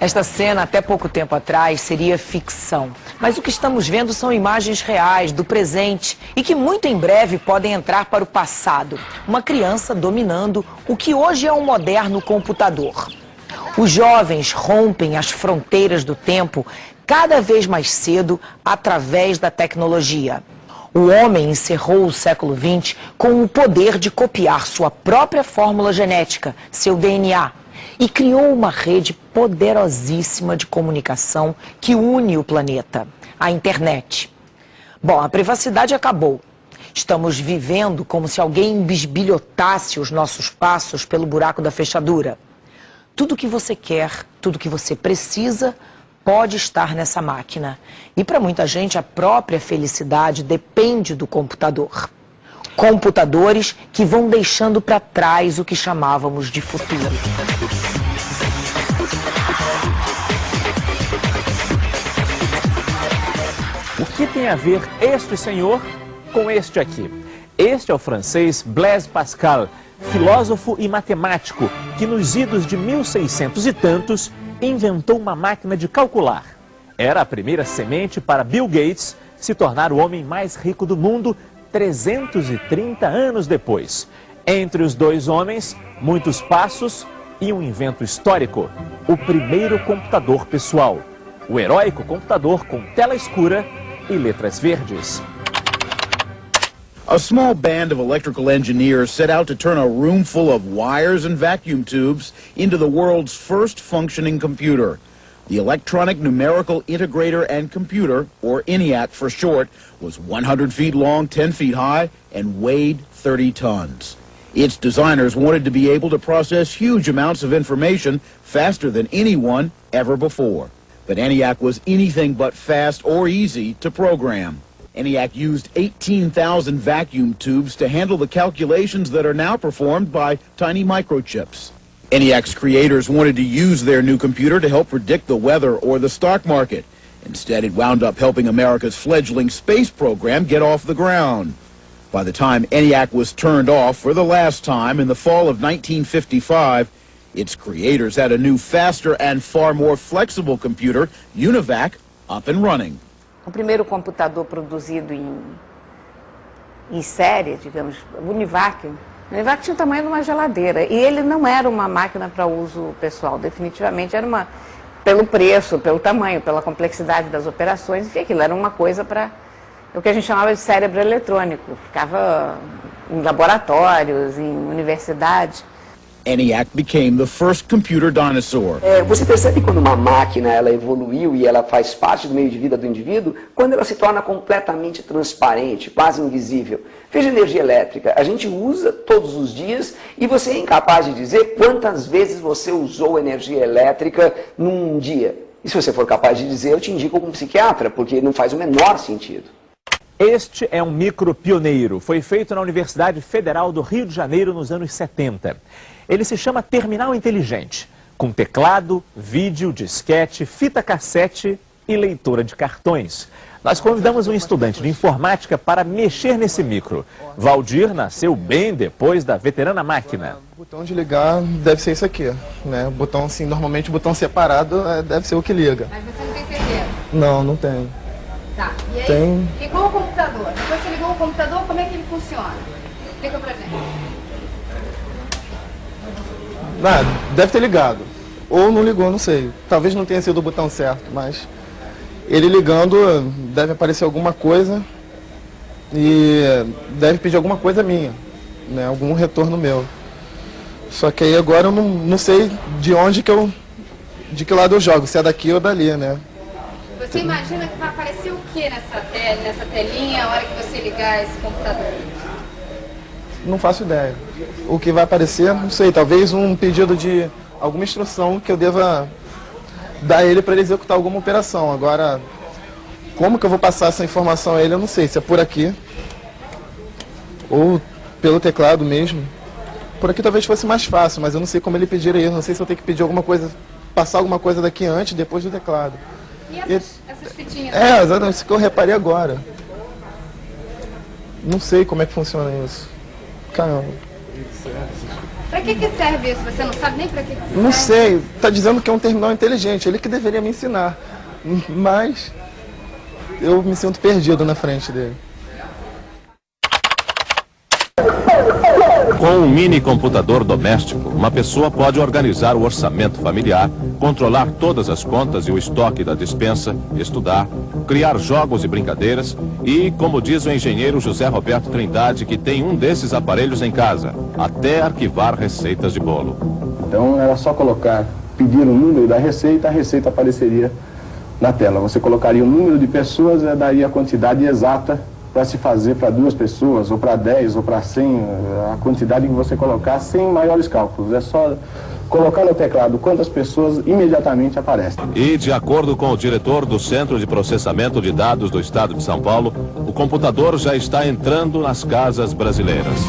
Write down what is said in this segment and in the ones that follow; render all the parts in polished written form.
Esta cena, até pouco tempo atrás, seria ficção. Mas o que estamos vendo são imagens reais, do presente, e que muito em breve podem entrar para o passado. Uma criança dominando o que hoje é um moderno computador. Os jovens rompem as fronteiras do tempo cada vez mais cedo através da tecnologia. O homem encerrou o século XX com o poder de copiar sua própria fórmula genética, seu DNA, e criou uma rede poderosíssima de comunicação que une o planeta, a internet. Bom, a privacidade acabou. Estamos vivendo como se alguém bisbilhotasse os nossos passos pelo buraco da fechadura. Tudo que você quer, tudo que você precisa, pode estar nessa máquina. E para muita gente, a própria felicidade depende do computador. Computadores que vão deixando para trás o que chamávamos de futuro. O que tem a ver este senhor com este aqui? Este é o francês Blaise Pascal, filósofo e matemático, que nos idos de 1600 e tantos inventou uma máquina de calcular. Era a primeira semente para Bill Gates se tornar o homem mais rico do mundo 330 anos depois. Entre os dois homens, muitos passos e um invento histórico: o primeiro computador pessoal. O heróico computador com tela escura e letras verdes. A small band of electrical engineers set out to turn a room full of wires and vacuum tubes into the world's first functioning computer. The Electronic Numerical Integrator and Computer, or ENIAC for short, was 100 feet long, 10 feet high, and weighed 30 tons. Its designers wanted to be able to process huge amounts of information faster than anyone ever before. But ENIAC was anything but fast or easy to program. ENIAC used 18,000 vacuum tubes to handle the calculations that are now performed by tiny microchips. ENIAC's creators wanted to use their new computer to help predict the weather or the stock market. Instead, it wound up helping America's fledgling space program get off the ground. By the time ENIAC was turned off for the last time in the fall of 1955, its creators had a new, faster and far more flexible computer, UNIVAC, up and running. O primeiro computador produzido em série, digamos, o Univac. O Univac tinha o tamanho de uma geladeira e ele não era uma máquina para uso pessoal, definitivamente. Era uma, pelo preço, pelo tamanho, pela complexidade das operações, enfim, aquilo era uma coisa para o que a gente chamava de cérebro eletrônico. Ficava em laboratórios, em universidades. ENIAC became the first computer dinosaur. Você percebe quando uma máquina ela evoluiu e ela faz parte do meio de vida do indivíduo, quando ela se torna completamente transparente, quase invisível. Veja a energia elétrica, a gente usa todos os dias e você é incapaz de dizer quantas vezes você usou energia elétrica num dia. E se você for capaz de dizer, eu te indico como psiquiatra, porque não faz o menor sentido. Este é um micro pioneiro. Foi feito na Universidade Federal do Rio de Janeiro nos anos 70. Ele se chama Terminal Inteligente, com teclado, vídeo, disquete, fita cassete e leitora de cartões. Nós convidamos um estudante de informática para mexer nesse micro. Valdir nasceu bem depois da veterana máquina. O botão de ligar deve ser isso aqui, né? O botão, assim, normalmente o botão separado deve ser o que liga. Mas você não tem certeza? Não, não tem. Tá, e aí Tem. ligou o computador. Depois que você ligou o computador, como é que ele funciona? Explica pra gente. Deve ter ligado. Ou não ligou, não sei. Talvez não tenha sido o botão certo, mas ele ligando deve aparecer alguma coisa e deve pedir alguma coisa minha, né? Algum retorno meu. Só que aí agora eu não sei de que lado eu jogo, se é daqui ou dali, né? Você imagina que vai aparecer o que nessa telinha a hora que você ligar esse computador? Não faço ideia. O que vai aparecer, não sei, talvez um pedido de alguma instrução que eu deva dar a ele para ele executar alguma operação. Agora, como que eu vou passar essa informação a ele, eu não sei, se é por aqui ou pelo teclado mesmo. Por aqui talvez fosse mais fácil, mas eu não sei como ele pedir isso, não sei se eu tenho que pedir alguma coisa, passar alguma coisa daqui antes, depois do teclado. E essas fitinhas? Exatamente, isso que eu reparei agora. Não sei como é que funciona isso. Caramba. Pra que serve isso? Você não sabe nem pra que serve? Não sei, tá dizendo que é um terminal inteligente, ele que deveria me ensinar. Mas eu me sinto perdido na frente dele. Com um mini computador doméstico, uma pessoa pode organizar o orçamento familiar, controlar todas as contas e o estoque da despensa, estudar, criar jogos e brincadeiras e, como diz o engenheiro José Roberto Trindade, que tem um desses aparelhos em casa, até arquivar receitas de bolo. Então era só colocar, pedir o número da receita, a receita apareceria na tela. Você colocaria o número de pessoas e daria a quantidade exata para se fazer para 2 pessoas, ou para 10, ou para 100, a quantidade que você colocar sem maiores cálculos. É só colocar no teclado quantas pessoas imediatamente aparecem. E, de acordo com o diretor do Centro de Processamento de Dados do Estado de São Paulo, o computador já está entrando nas casas brasileiras.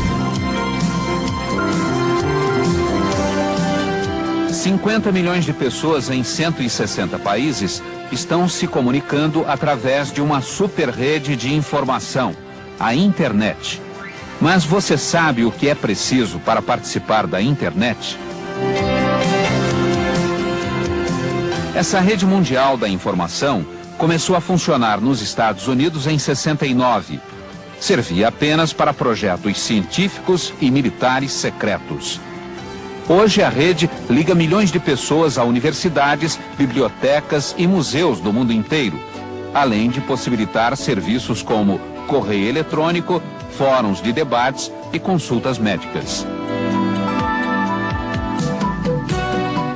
50 milhões de pessoas em 160 países estão se comunicando através de uma superrede de informação, a internet. Mas você sabe o que é preciso para participar da internet? Essa rede mundial da informação começou a funcionar nos Estados Unidos em 69. Servia apenas para projetos científicos e militares secretos. Hoje a rede liga milhões de pessoas a universidades, bibliotecas e museus do mundo inteiro, além de possibilitar serviços como correio eletrônico, fóruns de debates e consultas médicas.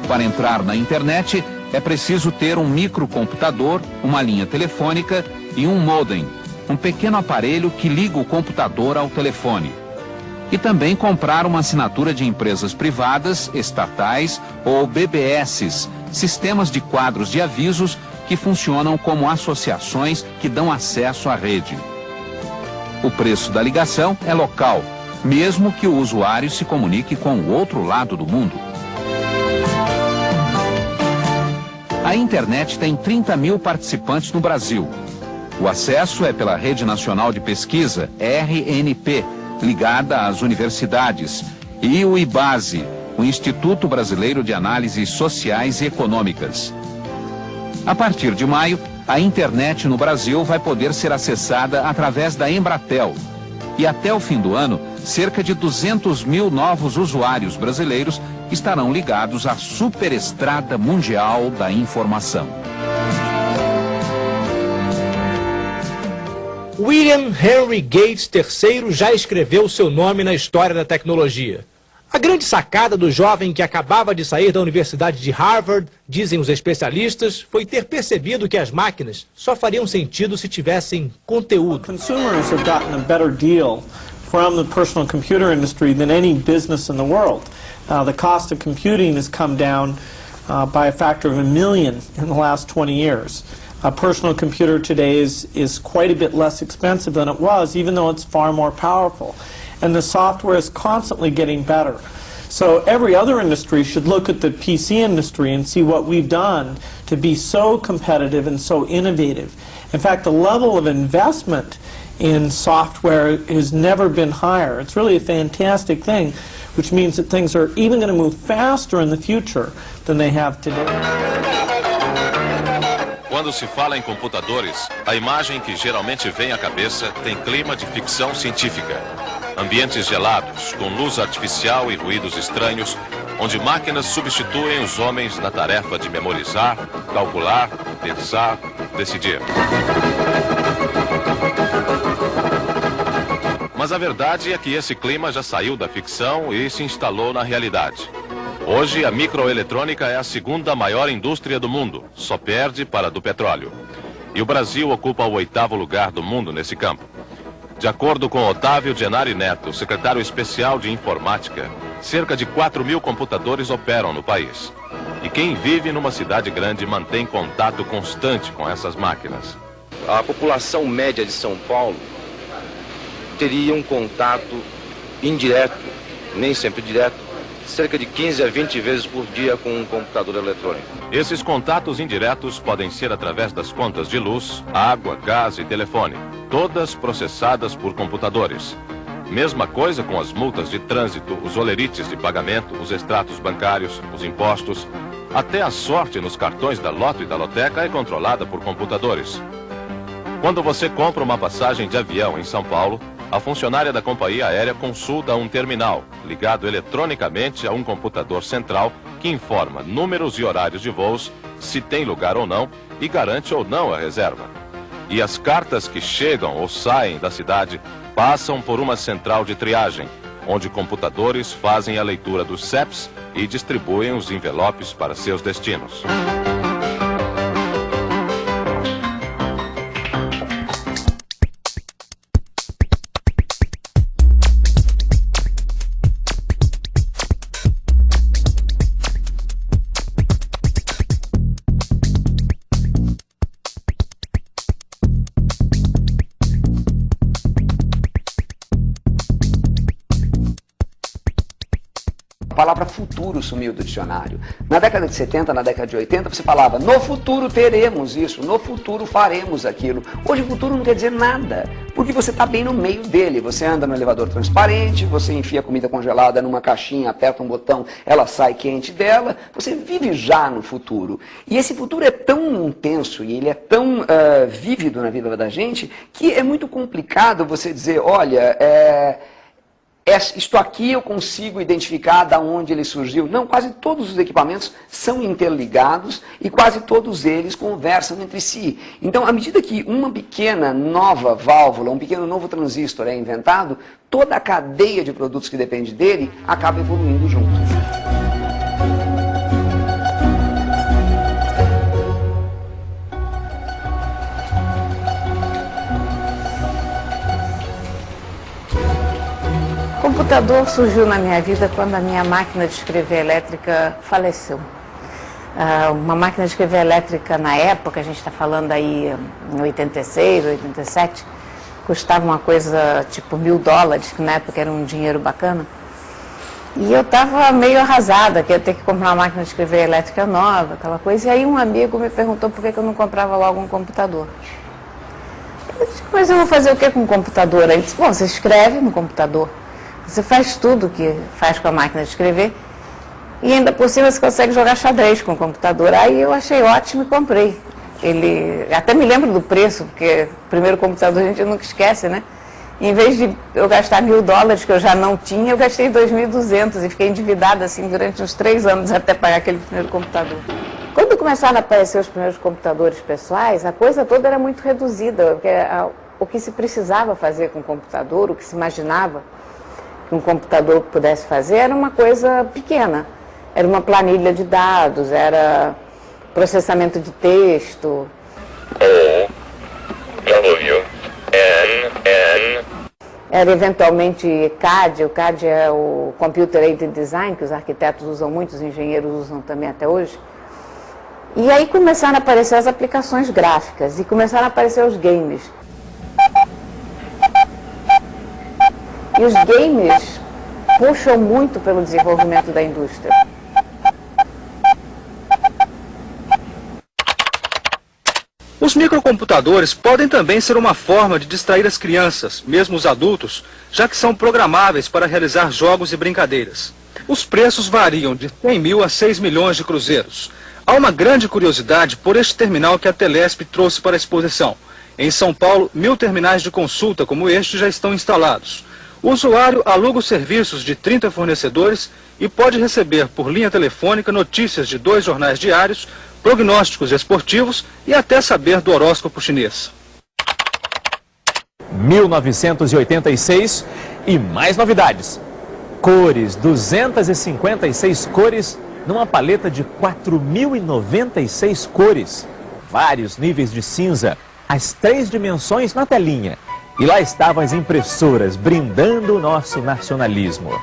Para entrar na internet, é preciso ter um microcomputador, uma linha telefônica e um modem, um pequeno aparelho que liga o computador ao telefone. E também comprar uma assinatura de empresas privadas, estatais ou BBS, sistemas de quadros de avisos que funcionam como associações que dão acesso à rede. O preço da ligação é local, mesmo que o usuário se comunique com o outro lado do mundo. A internet tem 30 mil participantes no Brasil. O acesso é pela Rede Nacional de Pesquisa, RNP, ligada às universidades, e o IBASE, o Instituto Brasileiro de Análises Sociais e Econômicas. A partir de maio, a internet no Brasil vai poder ser acessada através da Embratel. E até o fim do ano, cerca de 200 mil novos usuários brasileiros estarão ligados à superestrada mundial da informação. William Henry Gates III já escreveu seu nome na história da tecnologia. A grande sacada do jovem que acabava de sair da Universidade de Harvard, dizem os especialistas, foi ter percebido que as máquinas só fariam sentido se tivessem conteúdo. Consumers have gotten a better deal from the personal computer industry than any business in the world. The cost of computing has come down by a factor of 1 million in the last 20 years. A personal computer today is quite a bit less expensive than it was, even though it's far more powerful. And the software is constantly getting better. So every other industry should look at the PC industry and see what we've done to be so competitive and so innovative. In fact, the level of investment in software has never been higher. It's really a fantastic thing, which means that things are even going to move faster in the future than they have today. Quando se fala em computadores, a imagem que geralmente vem à cabeça tem clima de ficção científica. Ambientes gelados, com luz artificial e ruídos estranhos, onde máquinas substituem os homens na tarefa de memorizar, calcular, pensar, decidir. Mas a verdade é que esse clima já saiu da ficção e se instalou na realidade. Hoje, a microeletrônica é a segunda maior indústria do mundo, só perde para a do petróleo. E o Brasil ocupa o 8º lugar do mundo nesse campo. De acordo com Otávio Genari Neto, secretário especial de informática, cerca de 4 mil computadores operam no país. E quem vive numa cidade grande mantém contato constante com essas máquinas. A população média de São Paulo teria um contato indireto, nem sempre direto, cerca de 15 a 20 vezes por dia com um computador eletrônico. Esses contatos indiretos podem ser através das contas de luz, água, gás e telefone, todas processadas por computadores. Mesma coisa com as multas de trânsito, os olerites de pagamento, os extratos bancários, os impostos. Até a sorte nos cartões da Loto e da Loteca é controlada por computadores. Quando você compra uma passagem de avião em São Paulo, a funcionária da companhia aérea consulta um terminal, ligado eletronicamente a um computador central que informa números e horários de voos, se tem lugar ou não e garante ou não a reserva. E as cartas que chegam ou saem da cidade passam por uma central de triagem, onde computadores fazem a leitura dos CEPs e distribuem os envelopes para seus destinos. A palavra futuro sumiu do dicionário. Na década de 70, na década de 80, você falava, no futuro teremos isso, no futuro faremos aquilo. Hoje o futuro não quer dizer nada, porque você está bem no meio dele. Você anda no elevador transparente, você enfia comida congelada numa caixinha, aperta um botão, ela sai quente dela, você vive já no futuro. E esse futuro é tão intenso e ele é tão vívido na vida da gente, que é muito complicado você dizer, olha, isto aqui eu consigo identificar de onde ele surgiu. Não, quase todos os equipamentos são interligados e quase todos eles conversam entre si. Então, à medida que uma pequena nova válvula, um pequeno novo transistor é inventado, toda a cadeia de produtos que depende dele acaba evoluindo junto. O computador surgiu na minha vida quando a minha máquina de escrever elétrica faleceu. Uma máquina de escrever elétrica na época, a gente está falando aí em 86, 87, custava uma coisa tipo $1000, que na época era um dinheiro bacana. E eu estava meio arrasada, que ia ter que comprar uma máquina de escrever elétrica nova, aquela coisa. E aí um amigo me perguntou por que eu não comprava logo um computador. Eu disse, mas eu vou fazer o que com o computador? Ele disse, bom, você escreve no computador. Você faz tudo que faz com a máquina de escrever e ainda por cima você consegue jogar xadrez com o computador. Aí eu achei ótimo e comprei. Ele, até me lembro do preço, porque o primeiro computador a gente nunca esquece, né? Em vez de eu gastar $1000, que eu já não tinha, eu gastei 2.200 e fiquei endividada assim durante uns 3 anos até pagar aquele primeiro computador. Quando começaram a aparecer os primeiros computadores pessoais, a coisa toda era muito reduzida, porque o que se precisava fazer com o computador, o que se imaginava que um computador pudesse fazer era uma coisa pequena. Era uma planilha de dados, era processamento de texto. Era eventualmente CAD, o CAD é o Computer Aided Design, que os arquitetos usam muito, os engenheiros usam também até hoje. E aí começaram a aparecer as aplicações gráficas e começaram a aparecer os games. E os games puxam muito pelo desenvolvimento da indústria. Os microcomputadores podem também ser uma forma de distrair as crianças, mesmo os adultos, já que são programáveis para realizar jogos e brincadeiras. Os preços variam de 100 mil a 6 milhões de cruzeiros. Há uma grande curiosidade por este terminal que a Telesp trouxe para a exposição. Em São Paulo, 1000 terminais de consulta como este já estão instalados. O usuário aluga os serviços de 30 fornecedores e pode receber por linha telefônica notícias de 2 jornais diários, prognósticos esportivos e até saber do horóscopo chinês. 1986 e mais novidades. Cores, 256 cores numa paleta de 4.096 cores. Vários níveis de cinza, as 3 dimensões na telinha. E lá estavam as impressoras, brindando o nosso nacionalismo.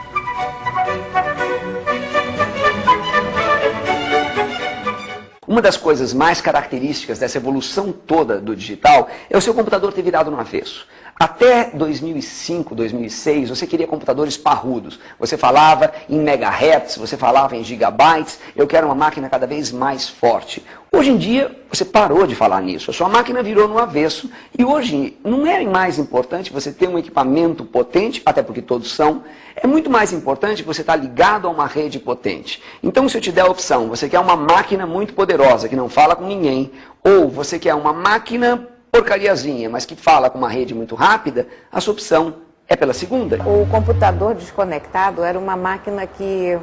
Uma das coisas mais características dessa evolução toda do digital é o seu computador ter virado no avesso. Até 2005, 2006, você queria computadores parrudos. Você falava em megahertz, você falava em gigabytes. Eu quero uma máquina cada vez mais forte. Hoje em dia, você parou de falar nisso. A sua máquina virou no avesso. E hoje, não é mais importante você ter um equipamento potente, até porque todos são. É muito mais importante você estar ligado a uma rede potente. Então, se eu te der a opção, você quer uma máquina muito poderosa, que não fala com ninguém, ou você quer uma máquina porcariazinha, mas que fala com uma rede muito rápida, a sua opção é pela segunda. O computador desconectado era uma máquina que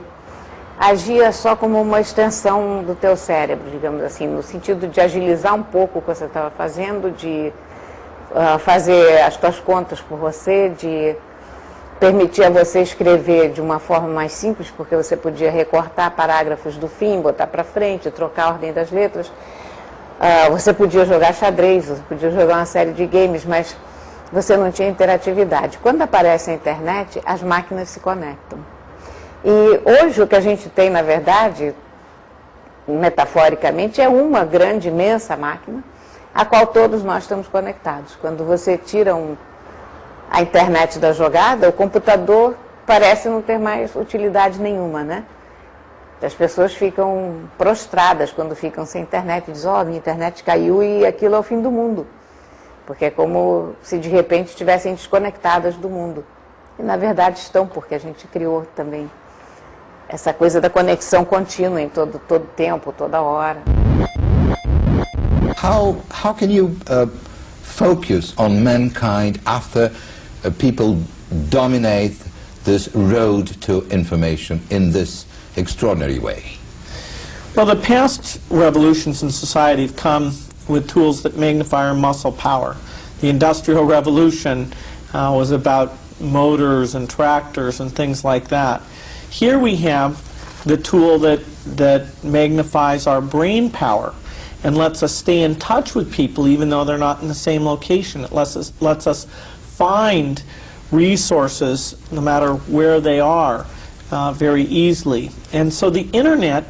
agia só como uma extensão do teu cérebro, digamos assim, no sentido de agilizar um pouco o que você estava fazendo, de fazer as tuas contas por você, de permitir a você escrever de uma forma mais simples, porque você podia recortar parágrafos do fim, botar para frente, trocar a ordem das letras. Você podia jogar xadrez, você podia jogar uma série de games, mas você não tinha interatividade. Quando aparece a internet, as máquinas se conectam. E hoje o que a gente tem, na verdade, metaforicamente, é uma grande, imensa máquina, a qual todos nós estamos conectados. Quando você tira a internet da jogada, o computador parece não ter mais utilidade nenhuma, né? As pessoas ficam prostradas quando ficam sem internet, dizem, minha internet caiu e aquilo é o fim do mundo. Porque é como se de repente estivessem desconectadas do mundo. E na verdade estão, porque a gente criou também essa coisa da conexão contínua em todo tempo, toda hora. How can you focus on mankind after people dominate this road to information in this extraordinary way? Well, the past revolutions in society have come with tools that magnify our muscle power. The Industrial Revolution was about motors and tractors and things like that. Here we have the tool that magnifies our brain power and lets us stay in touch with people even though they're not in the same location. It lets us find resources no matter where they are very easily. And so the internet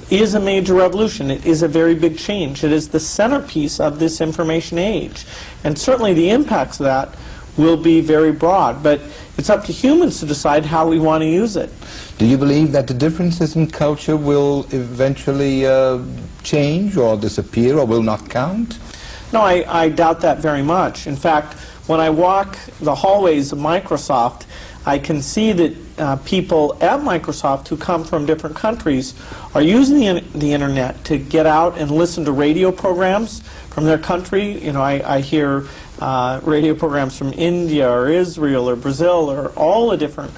is a major revolution. It is a very big change. It is the centerpiece of this information age. And certainly the impacts of that will be very broad, but it's up to humans to decide how we want to use it. Do you believe that the differences in culture will eventually change or disappear or will not count? No, I doubt that very much. In fact, when I walk the hallways of Microsoft, I can see that people at Microsoft who come from different countries are using the internet to get out and listen to radio programs from their country. You know, I hear radio programs from India or Israel or Brazil or all the different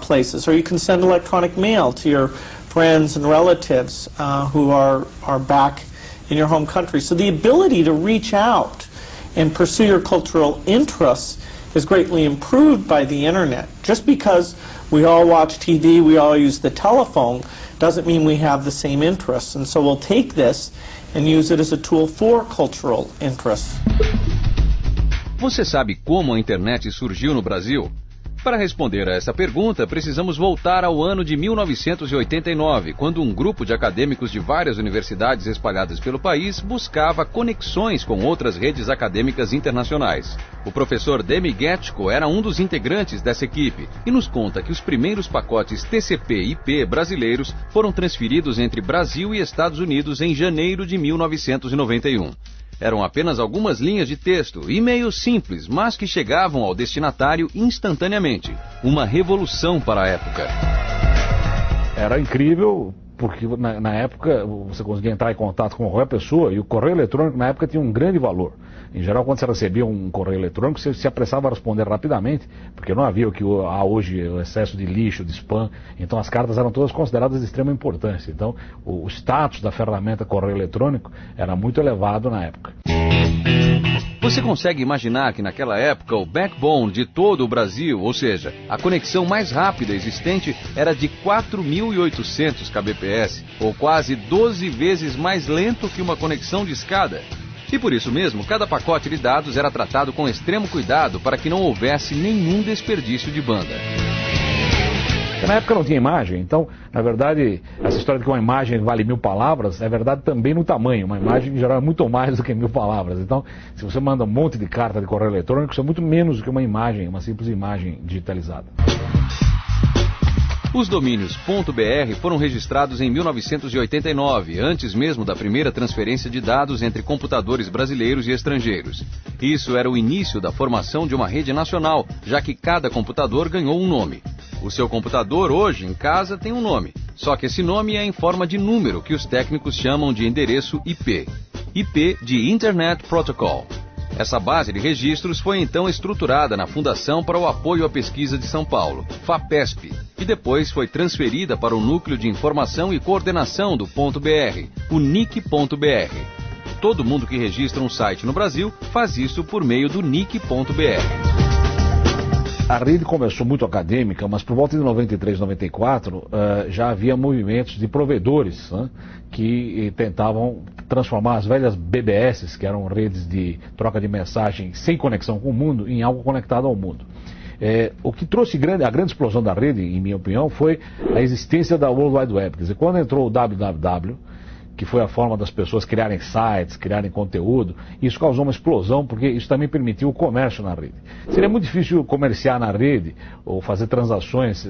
places. Or you can send electronic mail to your friends and relatives who are back in your home country. So the ability to reach out and pursue your cultural interests is greatly improved by the internet. Just because we all watch TV, we all use the telephone, doesn't mean we have the same interests. And so we'll take this and use it as a tool for cultural interests. Você sabe como a internet surgiu no Brasil? Para responder a essa pergunta, precisamos voltar ao ano de 1989, quando um grupo de acadêmicos de várias universidades espalhadas pelo país buscava conexões com outras redes acadêmicas internacionais. O professor Demi Getchko era um dos integrantes dessa equipe e nos conta que os primeiros pacotes TCP/IP brasileiros foram transferidos entre Brasil e Estados Unidos em janeiro de 1991. Eram apenas algumas linhas de texto, e-mails simples, mas que chegavam ao destinatário instantaneamente. Uma revolução para a época. Era incrível, porque na época você conseguia entrar em contato com qualquer pessoa e o correio eletrônico na época tinha um grande valor. Em geral, quando você recebia um correio eletrônico, você se apressava a responder rapidamente, porque não havia o que há hoje, o excesso de lixo, de spam. Então as cartas eram todas consideradas de extrema importância. Então o status da ferramenta correio eletrônico era muito elevado na época. Você consegue imaginar que naquela época o backbone de todo o Brasil, ou seja, a conexão mais rápida existente, era de 4.800 kbps, ou quase 12 vezes mais lento que uma conexão de escada. E por isso mesmo, cada pacote de dados era tratado com extremo cuidado para que não houvesse nenhum desperdício de banda. Porque na época não tinha imagem, então, na verdade, essa história de que uma imagem vale 1000 palavras, é verdade também no tamanho. Uma imagem, em geral, é muito mais do que 1000 palavras. Então, se você manda um monte de carta de correio eletrônico, isso é muito menos do que uma imagem, uma simples imagem digitalizada. Os domínios .br foram registrados em 1989, antes mesmo da primeira transferência de dados entre computadores brasileiros e estrangeiros. Isso era o início da formação de uma rede nacional, já que cada computador ganhou um nome. O seu computador hoje, em casa, tem um nome, só que esse nome é em forma de número, que os técnicos chamam de endereço IP. IP de Internet Protocol. Essa base de registros foi então estruturada na Fundação para o Apoio à Pesquisa de São Paulo, FAPESP, e depois foi transferida para o Núcleo de Informação e Coordenação do .br, o NIC.br. Todo mundo que registra um site no Brasil faz isso por meio do NIC.br. A rede começou muito acadêmica, mas por volta de 93, 94, já havia movimentos de provedores, né, que tentavam transformar as velhas BBS, que eram redes de troca de mensagem sem conexão com o mundo, em algo conectado ao mundo. O que trouxe a grande explosão da rede, em minha opinião, foi a existência da World Wide Web. Quer dizer, quando entrou o www, que foi a forma das pessoas criarem sites, criarem conteúdo, isso causou uma explosão, porque isso também permitiu o comércio na rede. Seria muito difícil comerciar na rede, ou fazer transações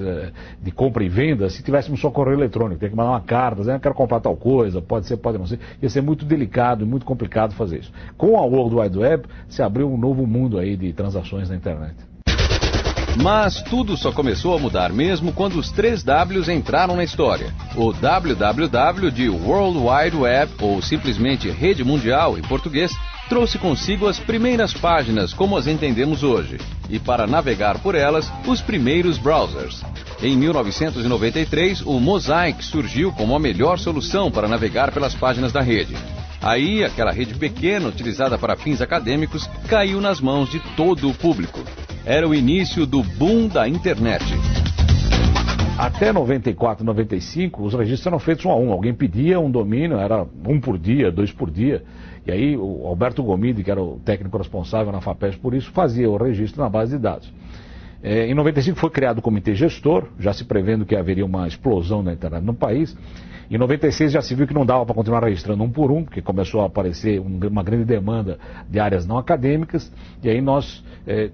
de compra e venda, se tivéssemos só correio eletrônico. Tem que mandar uma carta, dizendo, quero comprar tal coisa, pode ser, pode não ser. Ia ser muito delicado e muito complicado fazer isso. Com a World Wide Web, se abriu um novo mundo aí de transações na internet. Mas tudo só começou a mudar mesmo quando os 3 Ws entraram na história. O www de World Wide Web, ou simplesmente Rede Mundial em português, trouxe consigo as primeiras páginas como as entendemos hoje, e para navegar por elas, os primeiros browsers. Em 1993, o Mosaic surgiu como a melhor solução para navegar pelas páginas da rede. Aí, aquela rede pequena, utilizada para fins acadêmicos, caiu nas mãos de todo o público. Era o início do boom da internet. Até 94, 95, os registros eram feitos um a um. Alguém pedia um domínio, era 1 por dia, 2 por dia. E aí o Alberto Gomide, que era o técnico responsável na FAPESP por isso, fazia o registro na base de dados. Em 95 foi criado o comitê gestor, já se prevendo que haveria uma explosão da internet no país. Em 96 já se viu que não dava para continuar registrando 1 por 1, porque começou a aparecer uma grande demanda de áreas não acadêmicas, e aí nós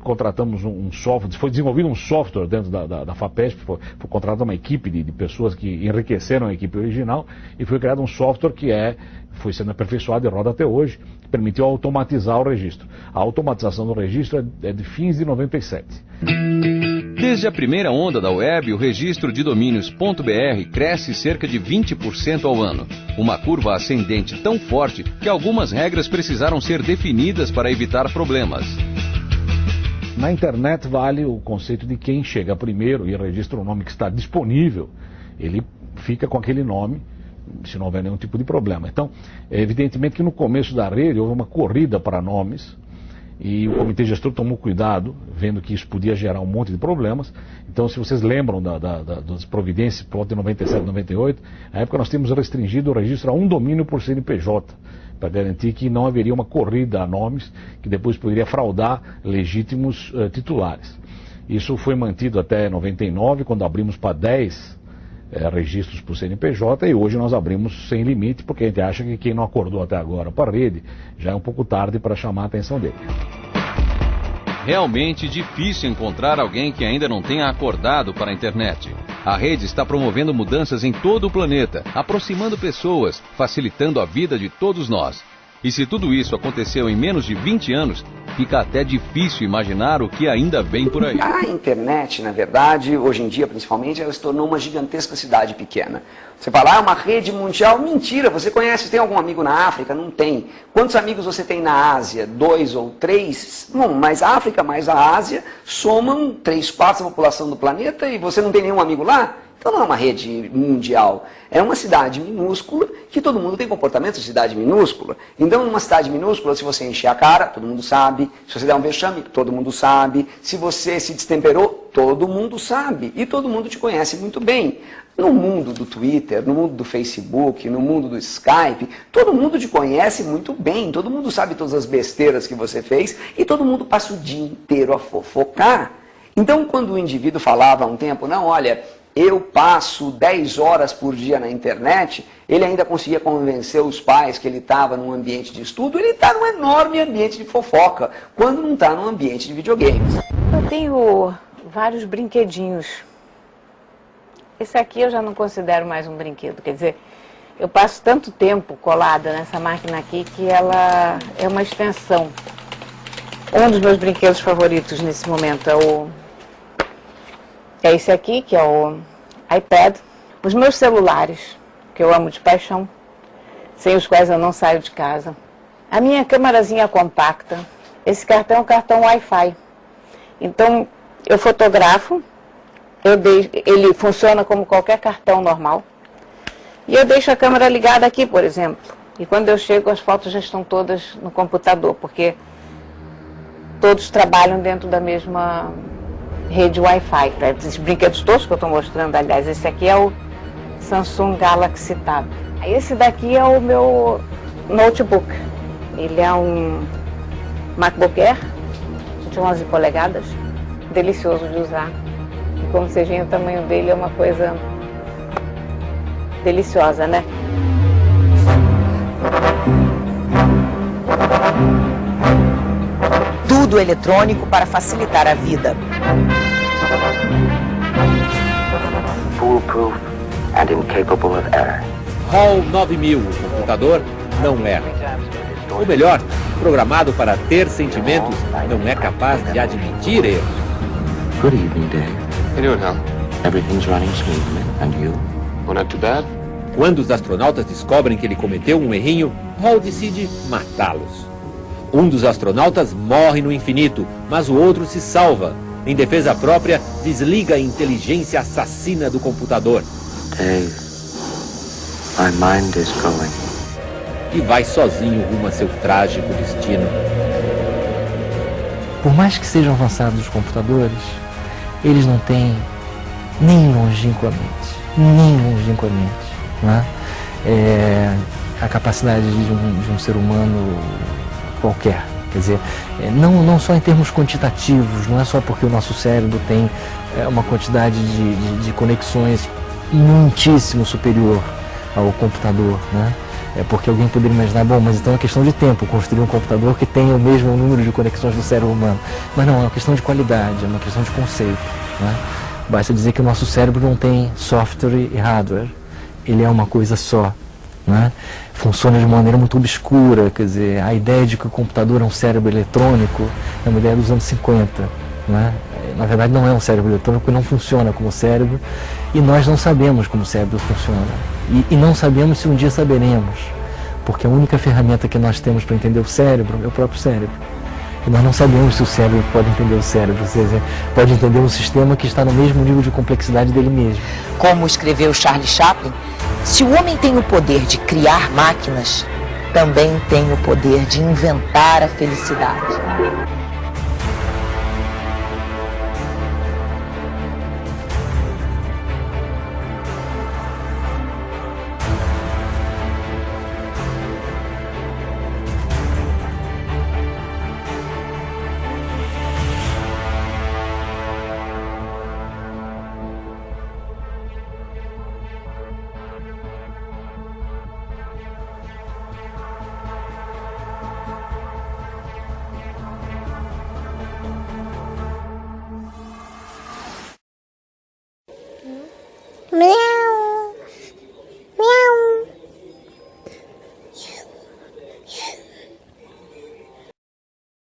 contratamos um software, foi desenvolvido um software dentro da FAPESP, foi contratada uma equipe de pessoas que enriqueceram a equipe original, e foi criado um software que foi sendo aperfeiçoado e roda até hoje, que permitiu automatizar o registro. A automatização do registro é de fins de 97. Desde a primeira onda da web, o registro de domínios .br cresce cerca de 20% ao ano. Uma curva ascendente tão forte que algumas regras precisaram ser definidas para evitar problemas. Na internet vale o conceito de quem chega primeiro e registra o nome que está disponível, ele fica com aquele nome, se não houver nenhum tipo de problema. Então, evidentemente que no começo da rede houve uma corrida para nomes, e o comitê gestor tomou cuidado, vendo que isso podia gerar um monte de problemas. Então, se vocês lembram das providências, por volta de 97, 98, na época nós tínhamos restringido o registro a um domínio por CNPJ, para garantir que não haveria uma corrida a nomes, que depois poderia fraudar legítimos titulares. Isso foi mantido até 99, quando abrimos para 10 registros por CNPJ, e hoje nós abrimos sem limite, porque a gente acha que quem não acordou até agora para a rede, já é um pouco tarde para chamar a atenção dele. Realmente difícil encontrar alguém que ainda não tenha acordado para a internet. A rede está promovendo mudanças em todo o planeta, aproximando pessoas, facilitando a vida de todos nós. E se tudo isso aconteceu em menos de 20 anos, fica até difícil imaginar o que ainda vem por aí. A internet, na verdade, hoje em dia principalmente, ela se tornou uma gigantesca cidade pequena. Você fala, uma rede mundial? Mentira, você conhece, tem algum amigo na África? Não tem. Quantos amigos você tem na Ásia? 2 ou 3? Bom, mas a África mais a Ásia somam 3/4 da população do planeta e você não tem nenhum amigo lá? Então não é uma rede mundial, é uma cidade minúscula que todo mundo tem comportamento de cidade minúscula. Então numa cidade minúscula, se você encher a cara, todo mundo sabe. Se você der um vexame, todo mundo sabe. Se você se destemperou, todo mundo sabe. E todo mundo te conhece muito bem. No mundo do Twitter, no mundo do Facebook, no mundo do Skype, todo mundo te conhece muito bem. Todo mundo sabe todas as besteiras que você fez e todo mundo passa o dia inteiro a fofocar. Então, quando o indivíduo falava há um tempo, não, olha, eu passo 10 horas por dia na internet, ele ainda conseguia convencer os pais que ele estava num ambiente de estudo, ele está num enorme ambiente de fofoca, quando não está num ambiente de videogames. Eu tenho vários brinquedinhos. Esse aqui eu já não considero mais um brinquedo, quer dizer, eu passo tanto tempo colada nessa máquina aqui que ela é uma extensão. Um dos meus brinquedos favoritos nesse momento é esse aqui, que é o iPad. Os meus celulares, que eu amo de paixão, sem os quais eu não saio de casa. A minha câmerazinha compacta. Esse cartão é um cartão Wi-Fi. Então, eu fotografo, ele funciona como qualquer cartão normal. E eu deixo a câmera ligada aqui, por exemplo. E quando eu chego, as fotos já estão todas no computador, porque todos trabalham dentro da mesma rede Wi-Fi. Esses brinquedos todos que eu estou mostrando, aliás, esse aqui é o Samsung Galaxy Tab. Esse daqui é o meu notebook. Ele é um MacBook Air de 11 polegadas, delicioso de usar. E como vocês veem, o tamanho dele é uma coisa deliciosa, né? Tudo eletrônico para facilitar a vida. Foolproof and incapable of error. Hall 9000, o computador não erra. Ou melhor, programado para ter sentimentos, não é capaz de admitir erros. Good evening, Dave. How you doing, Hal? Everything's running smoothly. And you? Oh, not too bad. Quando os astronautas descobrem que ele cometeu um errinho, Hall decide matá-los. Um dos astronautas morre no infinito, mas o outro se salva. Em defesa própria, desliga a inteligência assassina do computador. Dave, my mind is going. E vai sozinho rumo a seu trágico destino. Por mais que sejam avançados os computadores, eles não têm nem longínquamente, né? A capacidade de um ser humano qualquer. Quer dizer, não só em termos quantitativos, não é só porque o nosso cérebro tem uma quantidade de conexões muitíssimo superior ao computador, né? É porque alguém poderia imaginar, bom, mas então é questão de tempo construir um computador que tenha o mesmo número de conexões do cérebro humano. Mas não, é uma questão de qualidade, é uma questão de conceito, né? Basta dizer que o nosso cérebro não tem software e hardware, ele é uma coisa só, né? Funciona de maneira muito obscura, quer dizer, a ideia de que o computador é um cérebro eletrônico é uma ideia dos anos 50, né? Na verdade não é um cérebro eletrônico, não funciona como cérebro, e nós não sabemos como o cérebro funciona, e não sabemos se um dia saberemos, porque a única ferramenta que nós temos para entender o cérebro é o próprio cérebro. E nós não sabemos se o cérebro pode entender o cérebro, ou seja, pode entender um sistema que está no mesmo nível de complexidade dele mesmo. Como escreveu Charlie Chaplin, se o homem tem o poder de criar máquinas, também tem o poder de inventar a felicidade. Meow.